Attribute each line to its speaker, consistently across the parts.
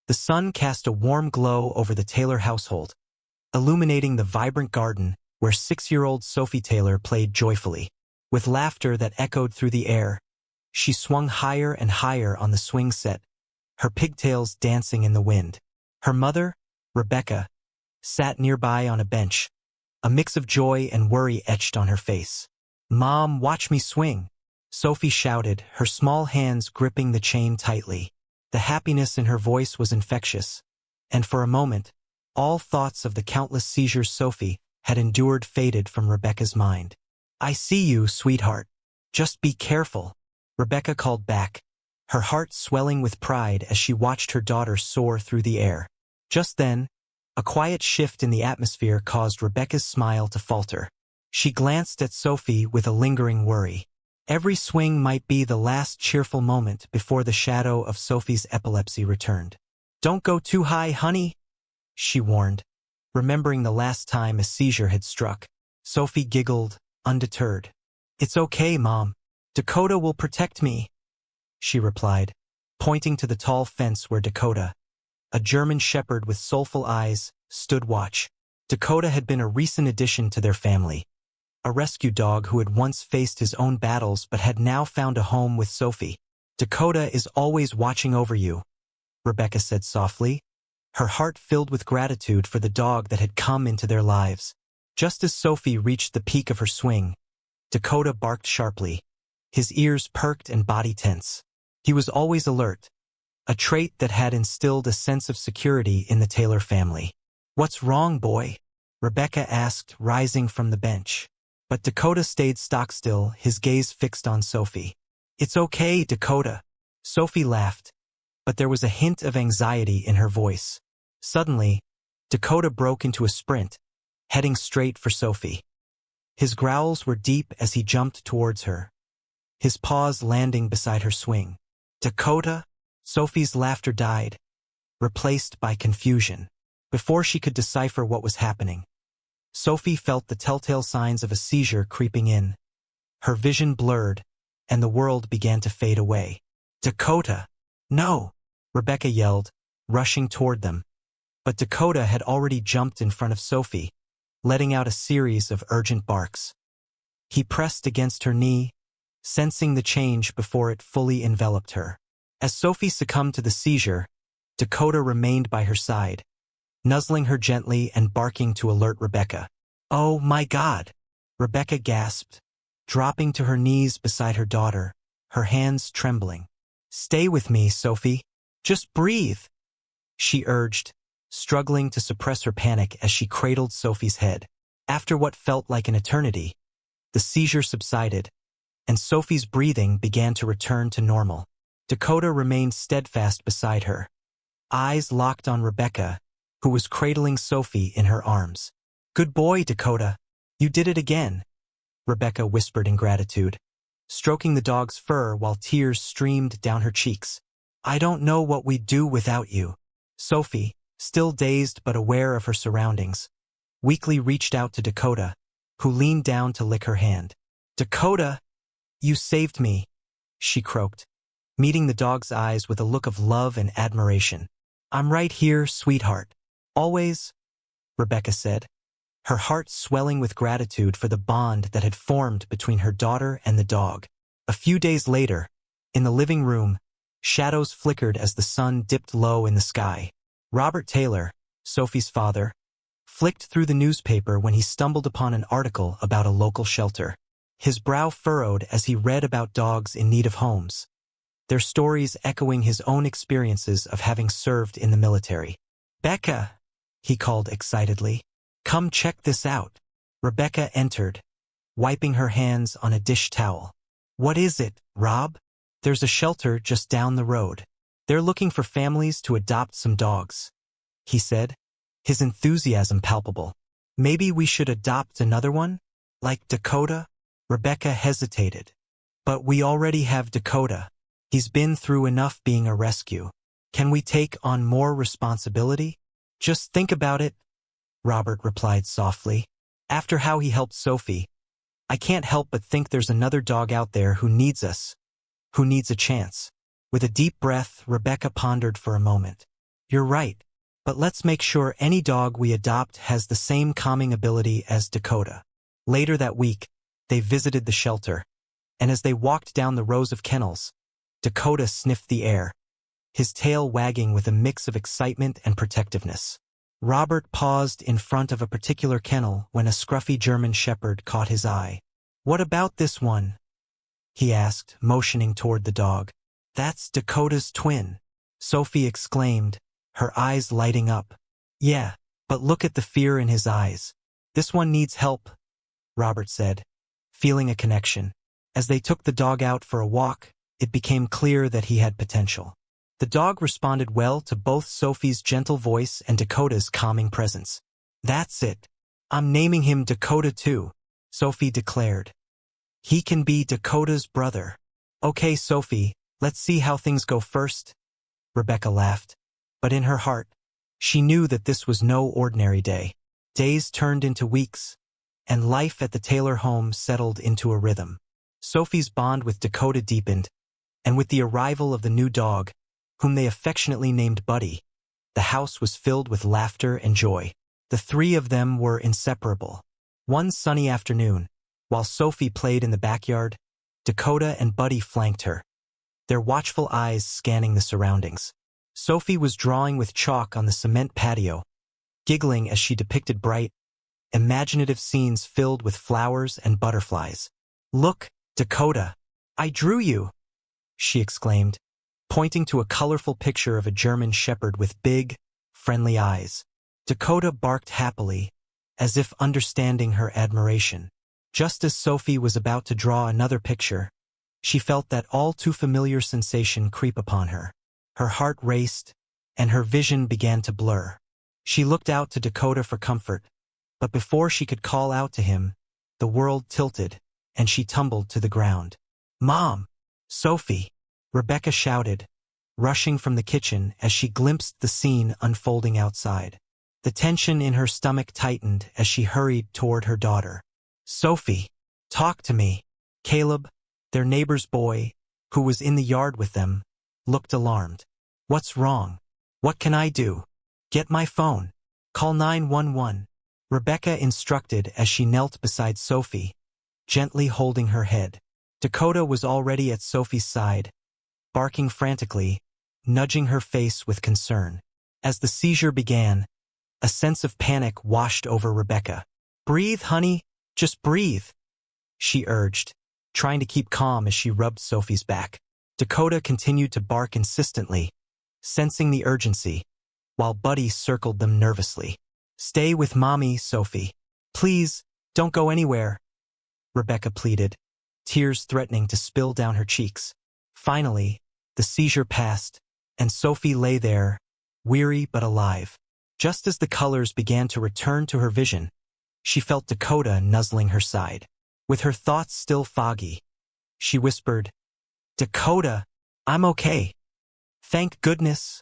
Speaker 1: The sun cast a warm glow over the Taylor household, illuminating the vibrant garden where 6-year-old Sophie Taylor played joyfully. With laughter that echoed through the air, she swung higher and higher on the swing set, her pigtails dancing in the wind. Her mother, Rebecca, sat nearby on a bench, a mix of joy and worry etched on her face. "Mom, watch me swing," Sophie shouted, her small hands gripping the chain tightly. The happiness in her voice was infectious, and for a moment, all thoughts of the countless seizures Sophie had endured faded from Rebecca's mind. "I see you, sweetheart. Just be careful," Rebecca called back, her heart swelling with pride as she watched her daughter soar through the air. Just then, a quiet shift in the atmosphere caused Rebecca's smile to falter. She glanced at Sophie with a lingering worry. Every swing might be the last cheerful moment before the shadow of Sophie's epilepsy returned. "Don't go too high, honey," she warned, remembering the last time a seizure had struck. Sophie giggled, undeterred. "It's okay, Mom. Dakota will protect me," she replied, pointing to the tall fence where Dakota, a German shepherd with soulful eyes, stood watch. Dakota had been a recent addition to their family, a rescue dog who had once faced his own battles but had now found a home with Sophie. "Dakota is always watching over you," Rebecca said softly, her heart filled with gratitude for the dog that had come into their lives. Just as Sophie reached the peak of her swing, Dakota barked sharply, his ears perked and body tense. He was always alert, a trait that had instilled a sense of security in the Taylor family. "What's wrong, boy?" Rebecca asked, rising from the bench. But Dakota stayed stock-still, his gaze fixed on Sophie. "It's okay, Dakota." Sophie laughed, but there was a hint of anxiety in her voice. Suddenly, Dakota broke into a sprint, heading straight for Sophie. His growls were deep as he jumped towards her, his paws landing beside her swing. "Dakota?" Sophie's laughter died, replaced by confusion. Before she could decipher what was happening, Sophie felt the telltale signs of a seizure creeping in. Her vision blurred, and the world began to fade away. "Dakota! No!" Rebecca yelled, rushing toward them. But Dakota had already jumped in front of Sophie, letting out a series of urgent barks. He pressed against her knee, sensing the change before it fully enveloped her. As Sophie succumbed to the seizure, Dakota remained by her side, nuzzling her gently and barking to alert Rebecca. "Oh my God!" Rebecca gasped, dropping to her knees beside her daughter, her hands trembling. "Stay with me, Sophie. Just breathe," she urged, struggling to suppress her panic as she cradled Sophie's head. After what felt like an eternity, the seizure subsided, and Sophie's breathing began to return to normal. Dakota remained steadfast beside her, eyes locked on Rebecca, who was cradling Sophie in her arms. "Good boy, Dakota. You did it again," Rebecca whispered in gratitude, stroking the dog's fur while tears streamed down her cheeks. "I don't know what we'd do without you." Sophie, still dazed but aware of her surroundings, weakly reached out to Dakota, who leaned down to lick her hand. "Dakota, you saved me," she croaked, meeting the dog's eyes with a look of love and admiration. "I'm right here, sweetheart. Always," Rebecca said, her heart swelling with gratitude for the bond that had formed between her daughter and the dog. A few days later, in the living room, shadows flickered as the sun dipped low in the sky. Robert Taylor, Sophie's father, flicked through the newspaper when he stumbled upon an article about a local shelter. His brow furrowed as he read about dogs in need of homes, their stories echoing his own experiences of having served in the military. "Becca," he called excitedly, "come check this out." Rebecca entered, wiping her hands on a dish towel. "What is it, Rob?" "There's a shelter just down the road. They're looking for families to adopt some dogs," he said, his enthusiasm palpable. "Maybe we should adopt another one? Like Dakota?" Rebecca hesitated. "But we already have Dakota. He's been through enough being a rescue. Can we take on more responsibility?" "Just think about it," Robert replied softly. "After how he helped Sophie, I can't help but think there's another dog out there who needs us, who needs a chance." With a deep breath, Rebecca pondered for a moment. You're right. But let's make sure any dog we adopt has the same calming ability as Dakota. Later that week, they visited the shelter, and as they walked down the rows of kennels, Dakota sniffed the air, his tail wagging with a mix of excitement and protectiveness. Robert paused in front of a particular kennel when a scruffy German shepherd caught his eye. "What about this one?" he asked, motioning toward the dog. "That's Dakota's twin," Sophie exclaimed, her eyes lighting up. "Yeah, but look at the fear in his eyes. This one needs help," Robert said, feeling a connection. As they took the dog out for a walk, it became clear that he had potential. The dog responded well to both Sophie's gentle voice and Dakota's calming presence. "That's it. I'm naming him Dakota too," Sophie declared. "He can be Dakota's brother." "Okay, Sophie, let's see how things go first," Rebecca laughed. But in her heart, she knew that this was no ordinary day. Days turned into weeks, and life at the Taylor home settled into a rhythm. Sophie's bond with Dakota deepened, and with the arrival of the new dog, whom they affectionately named Buddy, the house was filled with laughter and joy. The three of them were inseparable. One sunny afternoon, while Sophie played in the backyard, Dakota and Buddy flanked her, their watchful eyes scanning the surroundings. Sophie was drawing with chalk on the cement patio, giggling as she depicted bright, imaginative scenes filled with flowers and butterflies. "Look, Dakota, I drew you," she exclaimed, pointing to a colorful picture of a German shepherd with big, friendly eyes. Dakota barked happily, as if understanding her admiration. Just as Sophie was about to draw another picture, she felt that all-too-familiar sensation creep upon her. Her heart raced, and her vision began to blur. She looked out to Dakota for comfort, but before she could call out to him, the world tilted, and she tumbled to the ground. "Mom! Sophie!" Rebecca shouted, rushing from the kitchen as she glimpsed the scene unfolding outside. The tension in her stomach tightened as she hurried toward her daughter. "Sophie, talk to me." Caleb, their neighbor's boy, who was in the yard with them, looked alarmed. "What's wrong? What can I do?" "Get my phone. Call 911. Rebecca instructed as she knelt beside Sophie, gently holding her head. Dakota was already at Sophie's side, barking frantically, nudging her face with concern. As the seizure began, a sense of panic washed over Rebecca. "Breathe, honey, just breathe," she urged, trying to keep calm as she rubbed Sophie's back. Dakota continued to bark insistently, sensing the urgency, while Buddy circled them nervously. "Stay with Mommy, Sophie. Please, don't go anywhere," Rebecca pleaded, tears threatening to spill down her cheeks. Finally, the seizure passed, and Sophie lay there, weary but alive. Just as the colors began to return to her vision, she felt Dakota nuzzling her side. With her thoughts still foggy, she whispered, "Dakota, I'm okay." "Thank goodness,"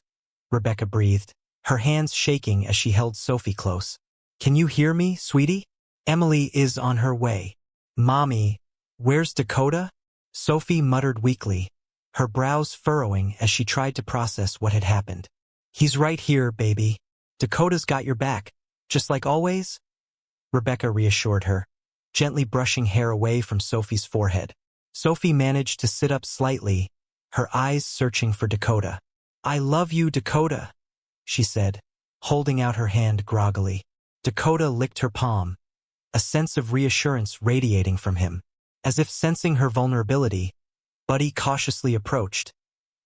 Speaker 1: Rebecca breathed, her hands shaking as she held Sophie close. "Can you hear me, sweetie? Emily is on her way." "Mommy, where's Dakota?" Sophie muttered weakly, her brows furrowing as she tried to process what had happened. "He's right here, baby. Dakota's got your back, just like always," Rebecca reassured her, gently brushing hair away from Sophie's forehead. Sophie managed to sit up slightly, her eyes searching for Dakota. "I love you, Dakota," she said, holding out her hand groggily. Dakota licked her palm, a sense of reassurance radiating from him. As if sensing her vulnerability, Buddy cautiously approached,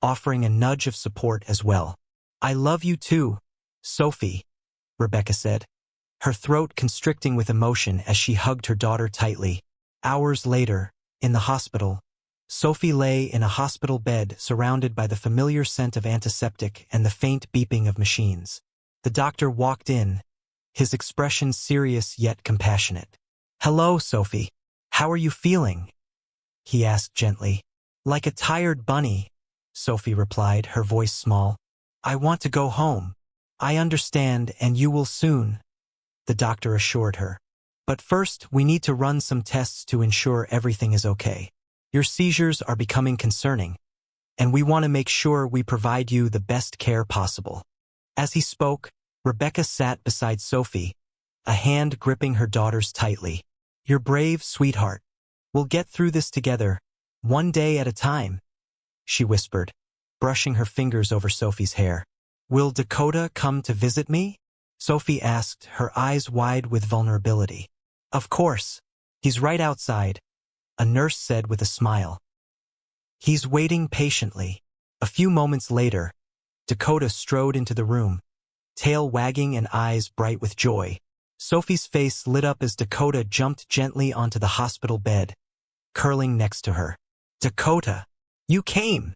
Speaker 1: offering a nudge of support as well. "I love you too, Sophie," Rebecca said, her throat constricting with emotion as she hugged her daughter tightly. Hours later, in the hospital, Sophie lay in a hospital bed surrounded by the familiar scent of antiseptic and the faint beeping of machines. The doctor walked in, his expression serious yet compassionate. "Hello, Sophie. How are you feeling?" he asked gently. "Like a tired bunny," Sophie replied, her voice small. "I want to go home." "I understand, and you will soon," the doctor assured her. "But first, we need to run some tests to ensure everything is okay. Your seizures are becoming concerning, and we want to make sure we provide you the best care possible." As he spoke, Rebecca sat beside Sophie, a hand gripping her daughter's tightly. "You're brave, sweetheart. We'll get through this together, one day at a time," she whispered, brushing her fingers over Sophie's hair. "Will Dakota come to visit me?" Sophie asked, her eyes wide with vulnerability. "Of course. He's right outside," a nurse said with a smile. "He's waiting patiently." A few moments later, Dakota strode into the room, tail wagging and eyes bright with joy. Sophie's face lit up as Dakota jumped gently onto the hospital bed, curling next to her. "Dakota, you came!"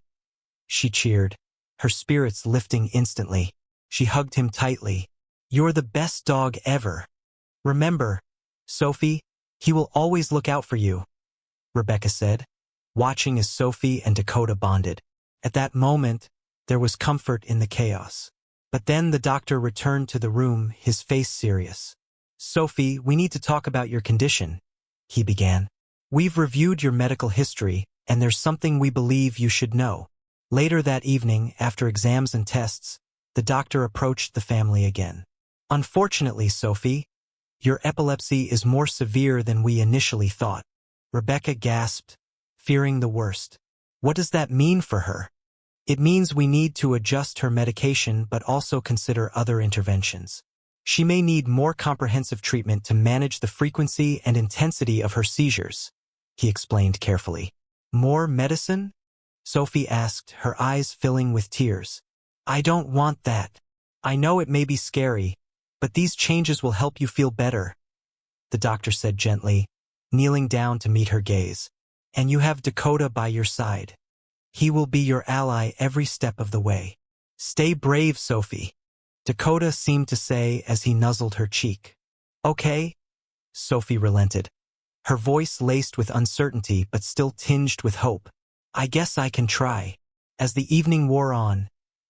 Speaker 1: she cheered, her spirits lifting instantly. She hugged him tightly. "You're the best dog ever. Remember, Sophie, he will always look out for you," Rebecca said, watching as Sophie and Dakota bonded. At that moment, there was comfort in the chaos. But then the doctor returned to the room, his face serious. "Sophie, we need to talk about your condition," he began. "We've reviewed your medical history, and there's something we believe you should know." Later that evening, after exams and tests, the doctor approached the family again. "Unfortunately, Sophie, your epilepsy is more severe than we initially thought." Rebecca gasped, fearing the worst. "What does that mean for her?" "It means we need to adjust her medication but also consider other interventions. She may need more comprehensive treatment to manage the frequency and intensity of her seizures," he explained carefully. "More medicine?" Sophie asked, her eyes filling with tears. "I don't want that. I know it may be scary, but these changes will help you feel better," the doctor said gently, kneeling down to meet her gaze. "And you have Dakota by your side. He will be your ally every step of the way. Stay brave, Sophie," Dakota seemed to say as he nuzzled her cheek. "Okay?" Sophie relented, her voice laced with uncertainty but still tinged with hope. "I guess I can try." As the evening wore on,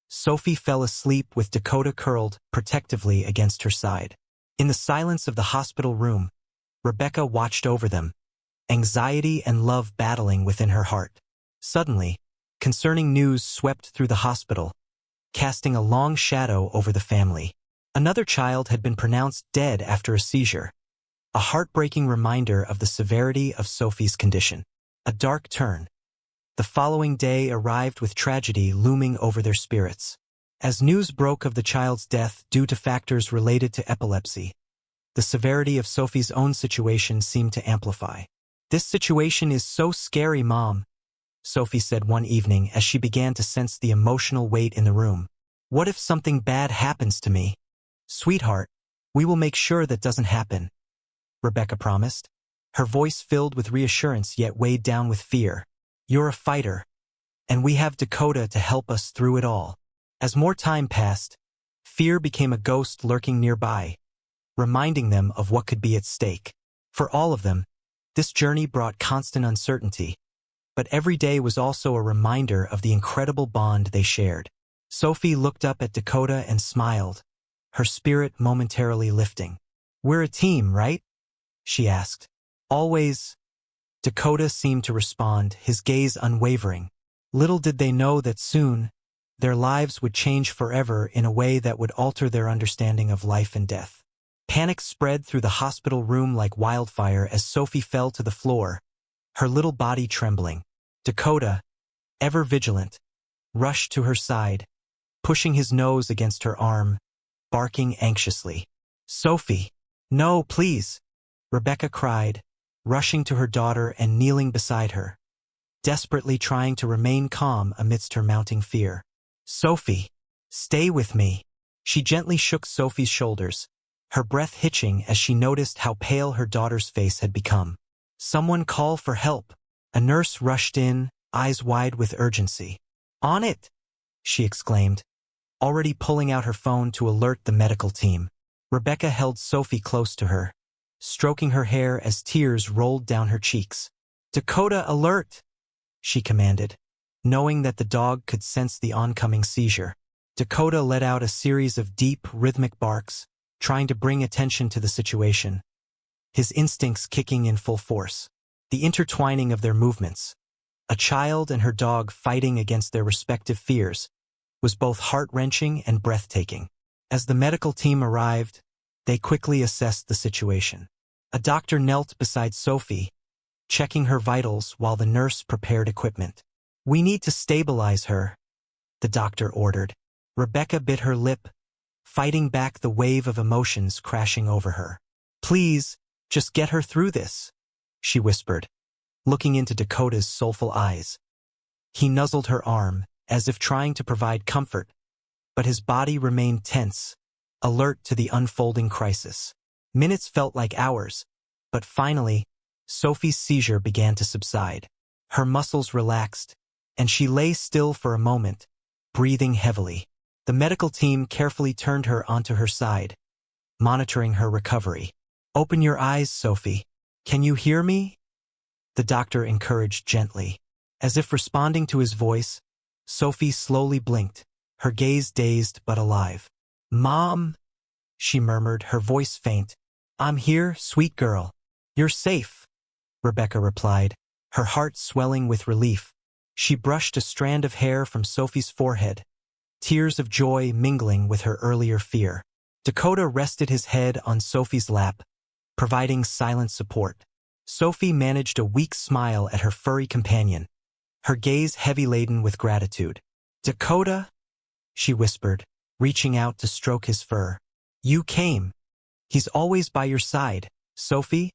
Speaker 1: Sophie fell asleep with Dakota curled protectively against her side. In the silence of the hospital room, Rebecca watched over them, anxiety and love battling within her heart. Suddenly, concerning news swept through the hospital, casting a long shadow over the family. Another child had been pronounced dead after a seizure, a heartbreaking reminder of the severity of Sophie's condition. A dark turn. The following day arrived with tragedy looming over their spirits. As news broke of the child's death due to factors related to epilepsy, the severity of Sophie's own situation seemed to amplify. "This situation is so scary, Mom," Sophie said one evening as she began to sense the emotional weight in the room. "What if something bad happens to me?" "Sweetheart, we will make sure that doesn't happen," Rebecca promised, her voice filled with reassurance yet weighed down with fear. "You're a fighter, and we have Dakota to help us through it all." As more time passed, fear became a ghost lurking nearby, reminding them of what could be at stake. For all of them, this journey brought constant uncertainty, but every day was also a reminder of the incredible bond they shared. Sophie looked up at Dakota and smiled, her spirit momentarily lifting. "We're a team, right?" she asked. "Always," Dakota seemed to respond, his gaze unwavering. Little did they know that soon, their lives would change forever in a way that would alter their understanding of life and death. Panic spread through the hospital room like wildfire as Sophie fell to the floor, her little body trembling. Dakota, ever vigilant, rushed to her side, pushing his nose against her arm, barking anxiously. "Sophie, no, please," Rebecca cried, rushing to her daughter and kneeling beside her, desperately trying to remain calm amidst her mounting fear. "Sophie, stay with me." She gently shook Sophie's shoulders, her breath hitching as she noticed how pale her daughter's face had become. "Someone call for help." A nurse rushed in, eyes wide with urgency. "On it!" she exclaimed, already pulling out her phone to alert the medical team. Rebecca held Sophie close to her, stroking her hair as tears rolled down her cheeks. "Dakota, alert!" she commanded, knowing that the dog could sense the oncoming seizure. Dakota let out a series of deep, rhythmic barks, trying to bring attention to the situation, his instincts kicking in full force. The intertwining of their movements, a child and her dog fighting against their respective fears, was both heart-wrenching and breathtaking. As the medical team arrived, they quickly assessed the situation. A doctor knelt beside Sophie, checking her vitals while the nurse prepared equipment. "We need to stabilize her," the doctor ordered. Rebecca bit her lip, fighting back the wave of emotions crashing over her. "Please, just get her through this," she whispered, looking into Dakota's soulful eyes. He nuzzled her arm, as if trying to provide comfort, but his body remained tense, alert to the unfolding crisis. Minutes felt like hours, but finally, Sophie's seizure began to subside. Her muscles relaxed, and she lay still for a moment, breathing heavily. The medical team carefully turned her onto her side, monitoring her recovery. "Open your eyes, Sophie. Can you hear me?" the doctor encouraged gently. As if responding to his voice, Sophie slowly blinked, her gaze dazed but alive. "Mom," she murmured, her voice faint. "I'm here, sweet girl. You're safe," Rebecca replied, her heart swelling with relief. She brushed a strand of hair from Sophie's forehead, tears of joy mingling with her earlier fear. Dakota rested his head on Sophie's lap, providing silent support. Sophie managed a weak smile at her furry companion, her gaze heavy-laden with gratitude. "Dakota," she whispered, reaching out to stroke his fur. "You came. He's always by your side, Sophie,"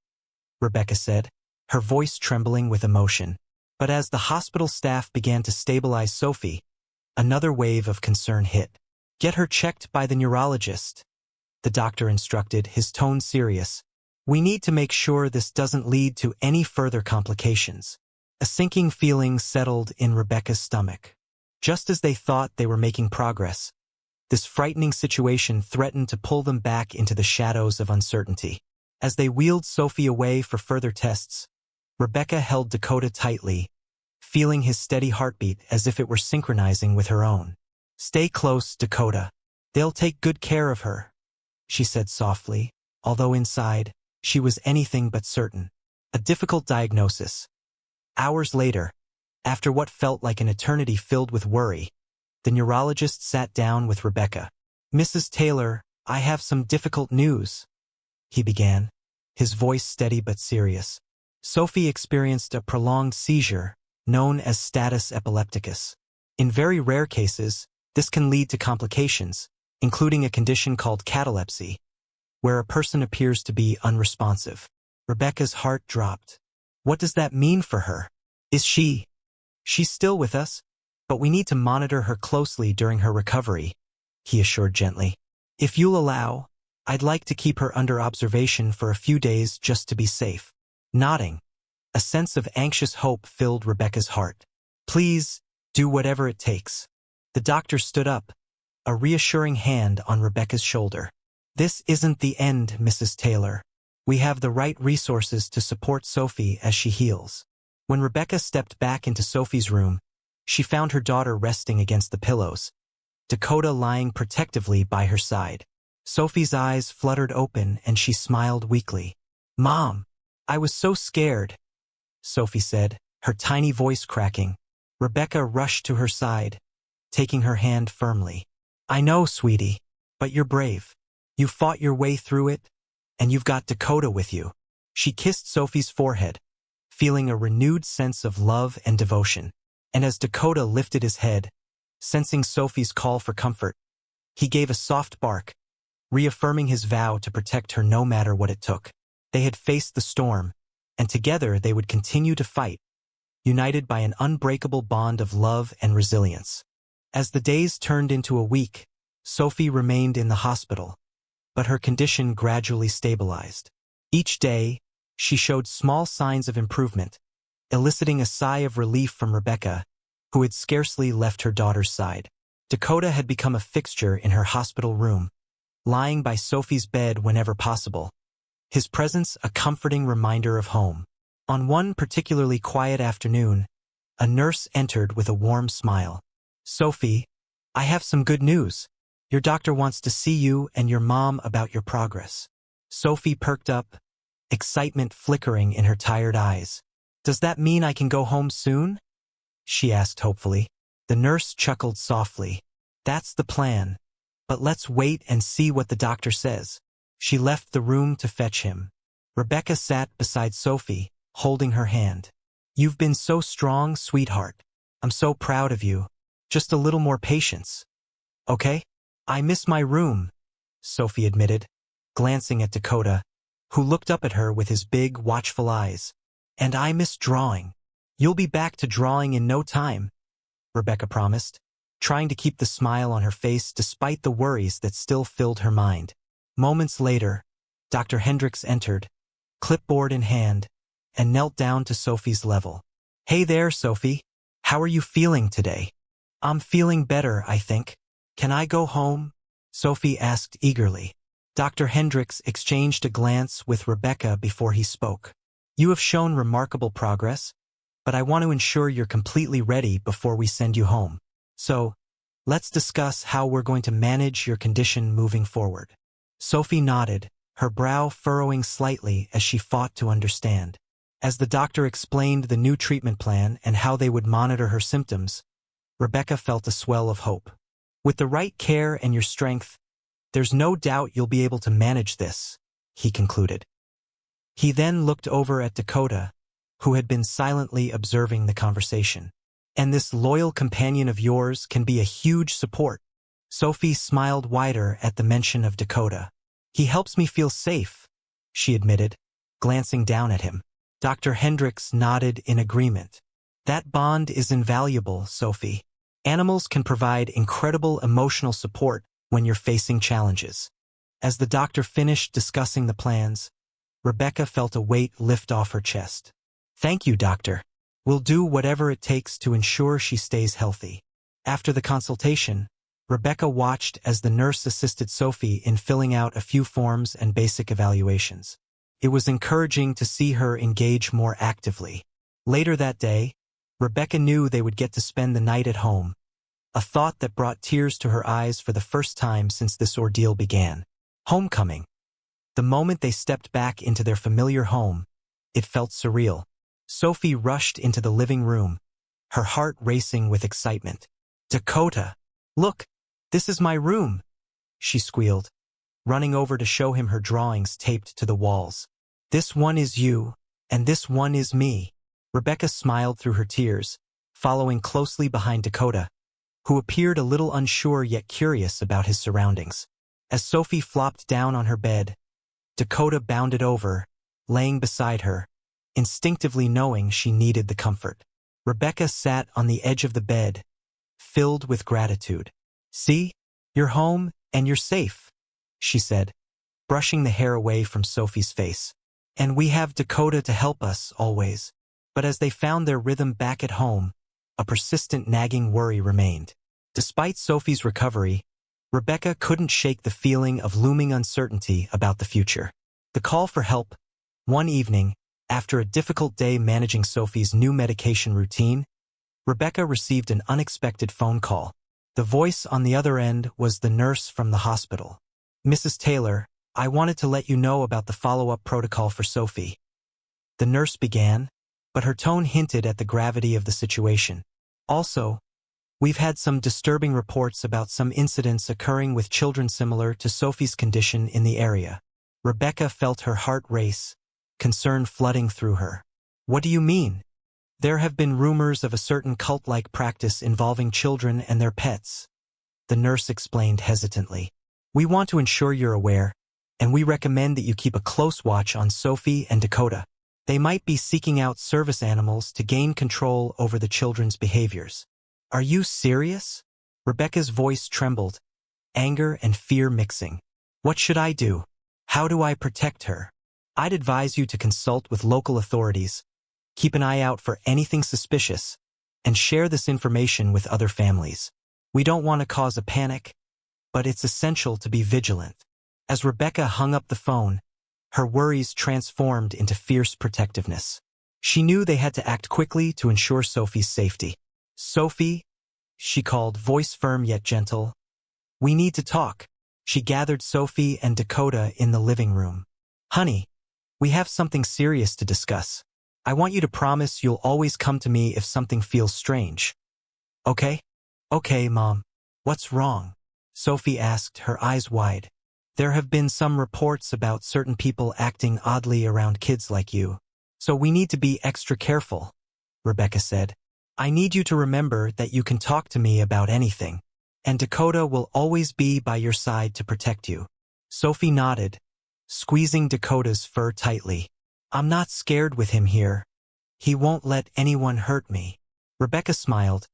Speaker 1: Rebecca said, her voice trembling with emotion. But as the hospital staff began to stabilize Sophie, another wave of concern hit. "Get her checked by the neurologist," the doctor instructed, his tone serious. "We need to make sure this doesn't lead to any further complications." A sinking feeling settled in Rebecca's stomach. Just as they thought they were making progress, this frightening situation threatened to pull them back into the shadows of uncertainty. As they wheeled Sophie away for further tests, Rebecca held Dakota tightly, feeling his steady heartbeat as if it were synchronizing with her own. "Stay close, Dakota. They'll take good care of her," she said softly, although inside, she was anything but certain. A difficult diagnosis. Hours later, after what felt like an eternity filled with worry, the neurologist sat down with Rebecca. "Mrs. Taylor, I have some difficult news," he began, his voice steady but serious. "Sophie experienced a prolonged seizure, known as status epilepticus. In very rare cases, this can lead to complications, including a condition called catalepsy, where a person appears to be unresponsive." Rebecca's heart dropped. "What does that mean for her? Is she—" "She's still with us, but we need to monitor her closely during her recovery," he assured gently. "If you'll allow, I'd like to keep her under observation for a few days just to be safe." Nodding, a sense of anxious hope filled Rebecca's heart. "Please, do whatever it takes." The doctor stood up, a reassuring hand on Rebecca's shoulder. "This isn't the end, Mrs. Taylor. We have the right resources to support Sophie as she heals." When Rebecca stepped back into Sophie's room, she found her daughter resting against the pillows, Dakota lying protectively by her side. Sophie's eyes fluttered open and she smiled weakly. "Mom, I was so scared," Sophie said, her tiny voice cracking. Rebecca rushed to her side, taking her hand firmly. "I know, sweetie, but you're brave. You fought your way through it, and you've got Dakota with you." She kissed Sophie's forehead, feeling a renewed sense of love and devotion. And as Dakota lifted his head, sensing Sophie's call for comfort, he gave a soft bark, reaffirming his vow to protect her no matter what it took. They had faced the storm, and together they would continue to fight, united by an unbreakable bond of love and resilience. As the days turned into a week, Sophie remained in the hospital, but her condition gradually stabilized. Each day, she showed small signs of improvement, eliciting a sigh of relief from Rebecca, who had scarcely left her daughter's side. Dakota had become a fixture in her hospital room, lying by Sophie's bed whenever possible, his presence a comforting reminder of home. On one particularly quiet afternoon, a nurse entered with a warm smile. "Sophie, I have some good news. Your doctor wants to see you and your mom about your progress." Sophie perked up, excitement flickering in her tired eyes. "Does that mean I can go home soon?" she asked hopefully. The nurse chuckled softly. "That's the plan. but let's wait and see what the doctor says. She left the room to fetch him. Rebecca sat beside Sophie, holding her hand. You've been so strong, sweetheart. I'm so proud of you. Just a little more patience. Okay? I miss my room, Sophie admitted, glancing at Dakota, who looked up at her with his big, watchful eyes. And I miss drawing. You'll be back to drawing in no time, Rebecca promised, trying to keep the smile on her face despite the worries that still filled her mind. Moments later, Dr. Hendricks entered, clipboard in hand, and knelt down to Sophie's level. Hey there, Sophie. How are you feeling today? I'm feeling better, I think. Can I go home? Sophie asked eagerly. Dr. Hendricks exchanged a glance with Rebecca before he spoke. You have shown remarkable progress, but I want to ensure you're completely ready before we send you home. So, let's discuss how we're going to manage your condition moving forward. Sophie nodded, her brow furrowing slightly as she fought to understand. As the doctor explained the new treatment plan and how they would monitor her symptoms, Rebecca felt a swell of hope. With the right care and your strength, there's no doubt you'll be able to manage this, he concluded. He then looked over at Dakota, who had been silently observing the conversation. And this loyal companion of yours can be a huge support. Sophie smiled wider at the mention of Dakota. He helps me feel safe, she admitted, glancing down at him. Dr. Hendricks nodded in agreement. That bond is invaluable, Sophie. Animals can provide incredible emotional support when you're facing challenges. As the doctor finished discussing the plans, Rebecca felt a weight lift off her chest. Thank you, doctor. We'll do whatever it takes to ensure she stays healthy. After the consultation, Rebecca watched as the nurse assisted Sophie in filling out a few forms and basic evaluations. It was encouraging to see her engage more actively. Later that day, Rebecca knew they would get to spend the night at home, a thought that brought tears to her eyes for the first time since this ordeal began. Homecoming. The moment they stepped back into their familiar home, it felt surreal. Sophie rushed into the living room, her heart racing with excitement. Dakota, look, this is my room, she squealed, running over to show him her drawings taped to the walls. This one is you, and this one is me. Rebecca smiled through her tears, following closely behind Dakota, who appeared a little unsure yet curious about his surroundings. As Sophie flopped down on her bed, Dakota bounded over, laying beside her, instinctively knowing she needed the comfort. Rebecca sat on the edge of the bed, filled with gratitude. See, you're home and you're safe, she said, brushing the hair away from Sophie's face. And we have Dakota to help us, always. But as they found their rhythm back at home, a persistent nagging worry remained. Despite Sophie's recovery, Rebecca couldn't shake the feeling of looming uncertainty about the future. The call for help. One evening, after a difficult day managing Sophie's new medication routine, Rebecca received an unexpected phone call. The voice on the other end was the nurse from the hospital. Mrs. Taylor, I wanted to let you know about the follow-up protocol for Sophie. The nurse began, but her tone hinted at the gravity of the situation. Also, we've had some disturbing reports about some incidents occurring with children similar to Sophie's condition in the area. Rebecca felt her heart race, concern flooding through her. What do you mean? There have been rumors of a certain cult-like practice involving children and their pets, the nurse explained hesitantly. We want to ensure you're aware, and we recommend that you keep a close watch on Sophie and Dakota. They might be seeking out service animals to gain control over the children's behaviors. Are you serious? Rebecca's voice trembled, anger and fear mixing. What should I do? How do I protect her? I'd advise you to consult with local authorities, keep an eye out for anything suspicious, and share this information with other families. We don't want to cause a panic, but it's essential to be vigilant. As Rebecca hung up the phone, her worries transformed into fierce protectiveness. She knew they had to act quickly to ensure Sophie's safety. Sophie, she called, voice firm yet gentle. We need to talk. She gathered Sophie and Dakota in the living room. Honey, we have something serious to discuss. I want you to promise you'll always come to me if something feels strange. Okay? Okay, Mom. What's wrong? Sophie asked, her eyes wide. There have been some reports about certain people acting oddly around kids like you. So we need to be extra careful, Rebecca said. I need you to remember that you can talk to me about anything, and Dakota will always be by your side to protect you. Sophie nodded, squeezing Dakota's fur tightly. I'm not scared with him here. He won't let anyone hurt me. Rebecca smiled,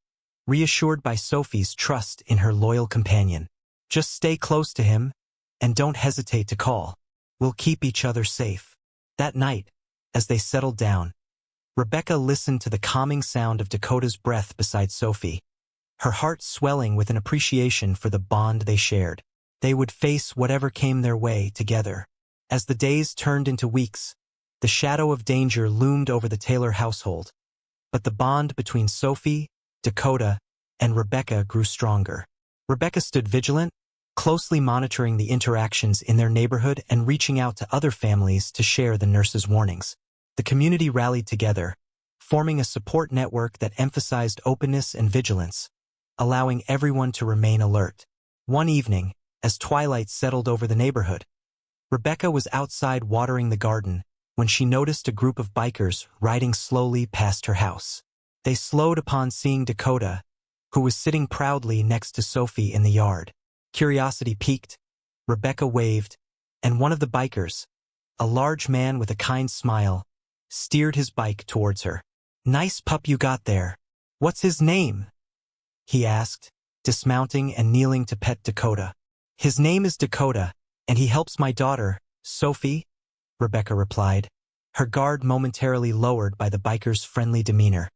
Speaker 1: reassured by Sophie's trust in her loyal companion. Just stay close to him, and don't hesitate to call. We'll keep each other safe. That night, as they settled down, Rebecca listened to the calming sound of Dakota's breath beside Sophie, her heart swelling with an appreciation for the bond they shared. They would face whatever came their way together. As the days turned into weeks, the shadow of danger loomed over the Taylor household, but the bond between Sophie, Dakota, and Rebecca grew stronger. Rebecca stood vigilant, closely monitoring the interactions in their neighborhood and reaching out to other families to share the nurse's warnings. The community rallied together, forming a support network that emphasized openness and vigilance, allowing everyone to remain alert. One evening, as twilight settled over the neighborhood, Rebecca was outside watering the garden when she noticed a group of bikers riding slowly past her house. They slowed upon seeing Dakota, who was sitting proudly next to Sophie in the yard. Curiosity piqued, Rebecca waved, and one of the bikers, a large man with a kind smile, steered his bike towards her. Nice pup you got there. What's his name? He asked, dismounting and kneeling to pet Dakota. His name is Dakota, and he helps my daughter, Sophie, Rebecca replied, her guard momentarily lowered by the biker's friendly demeanor.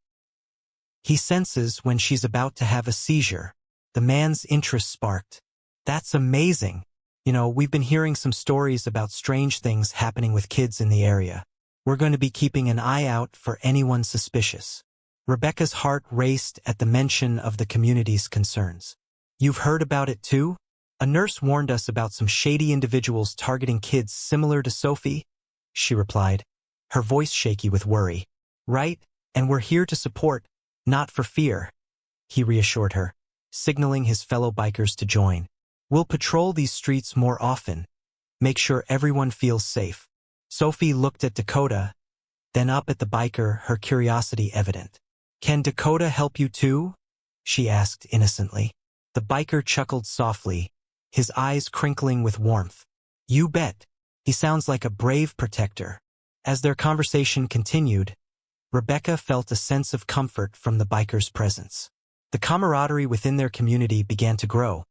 Speaker 1: He senses when she's about to have a seizure. The man's interest sparked. That's amazing. You know, we've been hearing some stories about strange things happening with kids in the area. We're going to be keeping an eye out for anyone suspicious. Rebecca's heart raced at the mention of the community's concerns. You've heard about it too? A nurse warned us about some shady individuals targeting kids similar to Sophie, she replied, her voice shaky with worry. Right, and we're here to support, not for fear, he reassured her, signaling his fellow bikers to join. We'll patrol these streets more often, make sure everyone feels safe. Sophie looked at Dakota, then up at the biker, her curiosity evident. Can Dakota help you too? She asked innocently. The biker chuckled softly, his eyes crinkling with warmth. You bet. He sounds like a brave protector. As their conversation continued, Rebecca felt a sense of comfort from the biker's presence. The camaraderie within their community began to grow,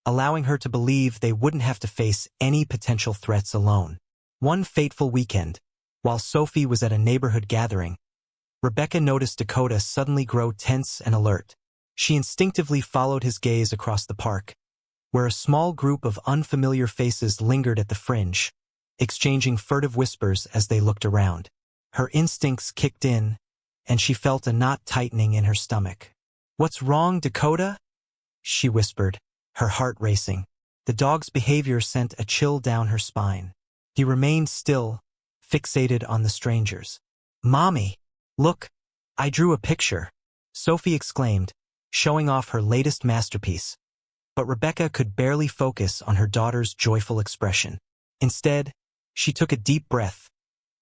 Speaker 1: allowing her to believe they wouldn't have to face any potential threats alone. One fateful weekend, while Sophie was at a neighborhood gathering, Rebecca noticed Dakota suddenly grow tense and alert. She instinctively followed his gaze across the park, where a small group of unfamiliar faces lingered at the fringe, exchanging furtive whispers as they looked around. Her instincts kicked in, and she felt a knot tightening in her stomach. What's wrong, Dakota? She whispered, her heart racing. The dog's behavior sent a chill down her spine. He remained still, fixated on the strangers. Mommy, look, I drew a picture, Sophie exclaimed, showing off her latest masterpiece. But Rebecca could barely focus on her daughter's joyful expression. Instead, she took a deep breath,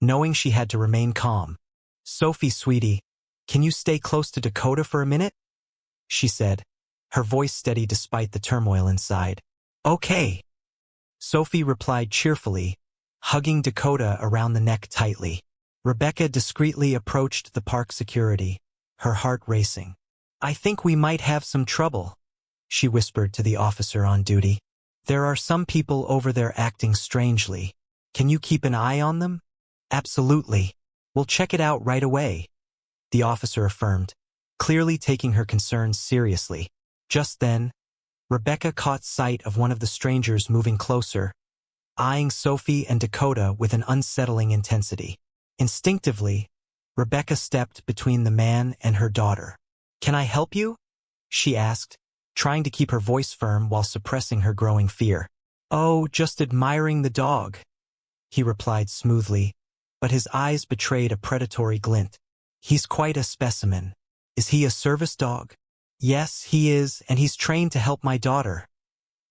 Speaker 1: knowing she had to remain calm. Sophie, sweetie, can you stay close to Dakota for a minute? She said, her voice steady despite the turmoil inside. Okay, Sophie replied cheerfully, hugging Dakota around the neck tightly. Rebecca discreetly approached the park security, her heart racing. I think we might have some trouble, she whispered to the officer on duty. There are some people over there acting strangely. Can you keep an eye on them? Absolutely. We'll check it out right away, the officer affirmed, clearly taking her concerns seriously. Just then, Rebecca caught sight of one of the strangers moving closer, eyeing Sophie and Dakota with an unsettling intensity. Instinctively, Rebecca stepped between the man and her daughter. Can I help you? She asked, trying to keep her voice firm while suppressing her growing fear. Oh, just admiring the dog, he replied smoothly, but his eyes betrayed a predatory glint. He's quite a specimen. Is he a service dog? Yes, he is, and he's trained to help my daughter,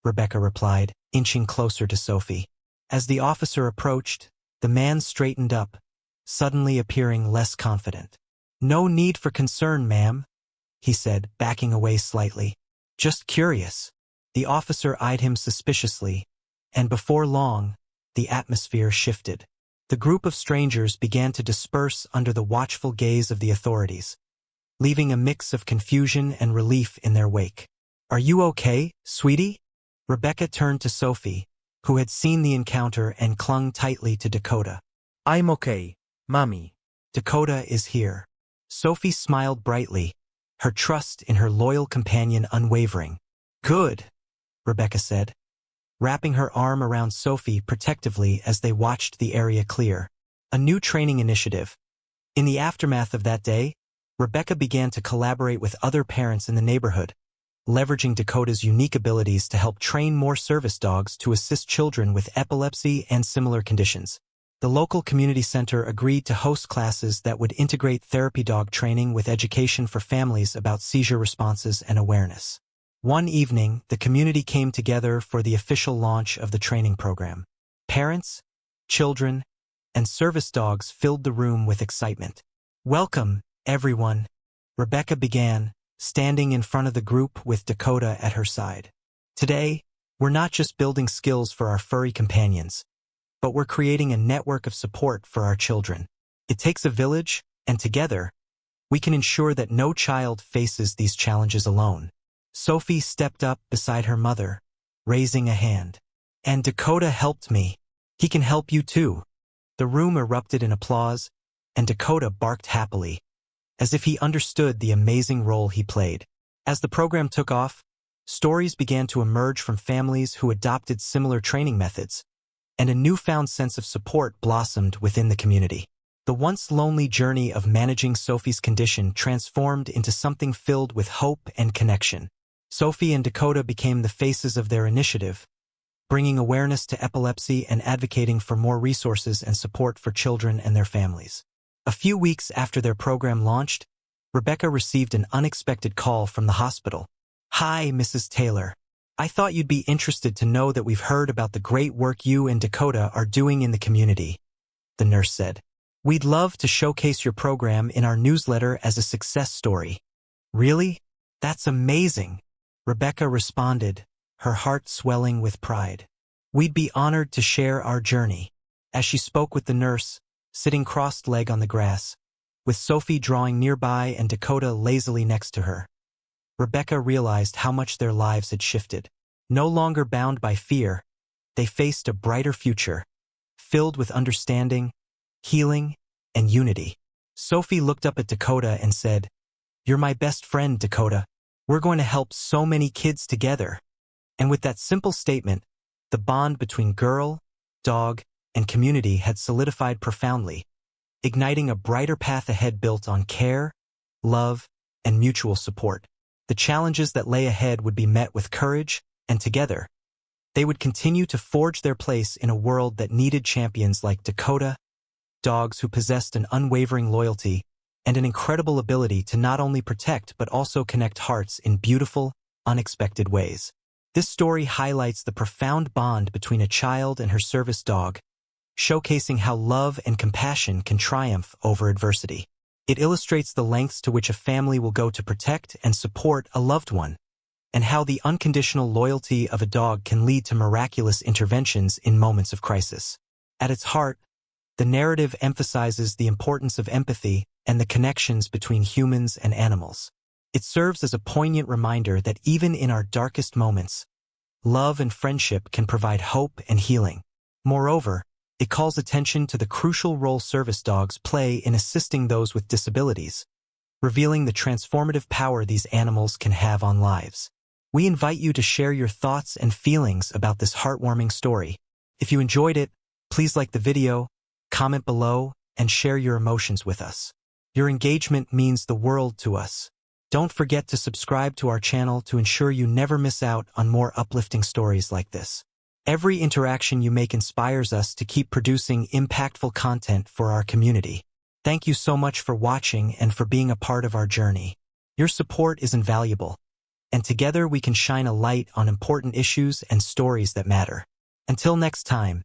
Speaker 1: Rebecca replied, inching closer to Sophie. As the officer approached, the man straightened up, suddenly appearing less confident. "No need for concern, ma'am," he said, backing away slightly. "Just curious." The officer eyed him suspiciously, and before long, the atmosphere shifted. The group of strangers began to disperse under the watchful gaze of the authorities, leaving a mix of confusion and relief in their wake. "Are you okay, sweetie?" Rebecca turned to Sophie, who had seen the encounter and clung tightly to Dakota.
Speaker 2: "I'm okay, Mommy."
Speaker 1: "Dakota is here." Sophie smiled brightly, her trust in her loyal companion unwavering. "Good," Rebecca said, wrapping her arm around Sophie protectively as they watched the area clear. A new training initiative. In the aftermath of that day, Rebecca began to collaborate with other parents in the neighborhood, leveraging Dakota's unique abilities to help train more service dogs to assist children with epilepsy and similar conditions. The local community center agreed to host classes that would integrate therapy dog training with education for families about seizure responses and awareness. One evening, the community came together for the official launch of the training program. Parents, children, and service dogs filled the room with excitement. "Welcome, everyone," Rebecca began, standing in front of the group with Dakota at her side. "Today, we're not just building skills for our furry companions, but we're creating a network of support for our children. It takes a village, and together, we can ensure that no child faces these challenges alone." Sophie stepped up beside her mother, raising a hand. "And Dakota helped me. He can help you too." The room erupted in applause, and Dakota barked happily, as if he understood the amazing role he played. As the program took off, stories began to emerge from families who adopted similar training methods, and a newfound sense of support blossomed within the community. The once lonely journey of managing Sophie's condition transformed into something filled with hope and connection. Sophie and Dakota became the faces of their initiative, bringing awareness to epilepsy and advocating for more resources and support for children and their families. A few weeks after their program launched, Rebecca received an unexpected call from the hospital. "Hi, Mrs. Taylor. I thought you'd be interested to know that we've heard about the great work you and Dakota are doing in the community," the nurse said. "We'd love to showcase your program in our newsletter as a success story." "Really? That's amazing," Rebecca responded, her heart swelling with pride. "We'd be honored to share our journey." As she spoke with the nurse, sitting crossed-legged on the grass, with Sophie drawing nearby and Dakota lazily next to her, Rebecca realized how much their lives had shifted. No longer bound by fear, they faced a brighter future, filled with understanding, healing, and unity. Sophie looked up at Dakota and said, "You're my best friend, Dakota. We're going to help so many kids together." And with that simple statement, the bond between girl, dog, and community had solidified profoundly, igniting a brighter path ahead built on care, love, and mutual support. The challenges that lay ahead would be met with courage, and together, they would continue to forge their place in a world that needed champions like Dakota, dogs who possessed an unwavering loyalty and an incredible ability to not only protect but also connect hearts in beautiful, unexpected ways. This story highlights the profound bond between a child and her service dog, showcasing how love and compassion can triumph over adversity. It illustrates the lengths to which a family will go to protect and support a loved one, and how the unconditional loyalty of a dog can lead to miraculous interventions in moments of crisis. At its heart, the narrative emphasizes the importance of empathy and the connections between humans and animals. It serves as a poignant reminder that even in our darkest moments, love and friendship can provide hope and healing. Moreover, it calls attention to the crucial role service dogs play in assisting those with disabilities, revealing the transformative power these animals can have on lives. We invite you to share your thoughts and feelings about this heartwarming story. If you enjoyed it, please like the video, comment below, and share your emotions with us. Your engagement means the world to us. Don't forget to subscribe to our channel to ensure you never miss out on more uplifting stories like this. Every interaction you make inspires us to keep producing impactful content for our community. Thank you so much for watching and for being a part of our journey. Your support is invaluable, and together we can shine a light on important issues and stories that matter. Until next time,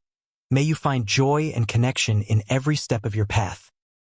Speaker 1: may you find joy and connection in every step of your path.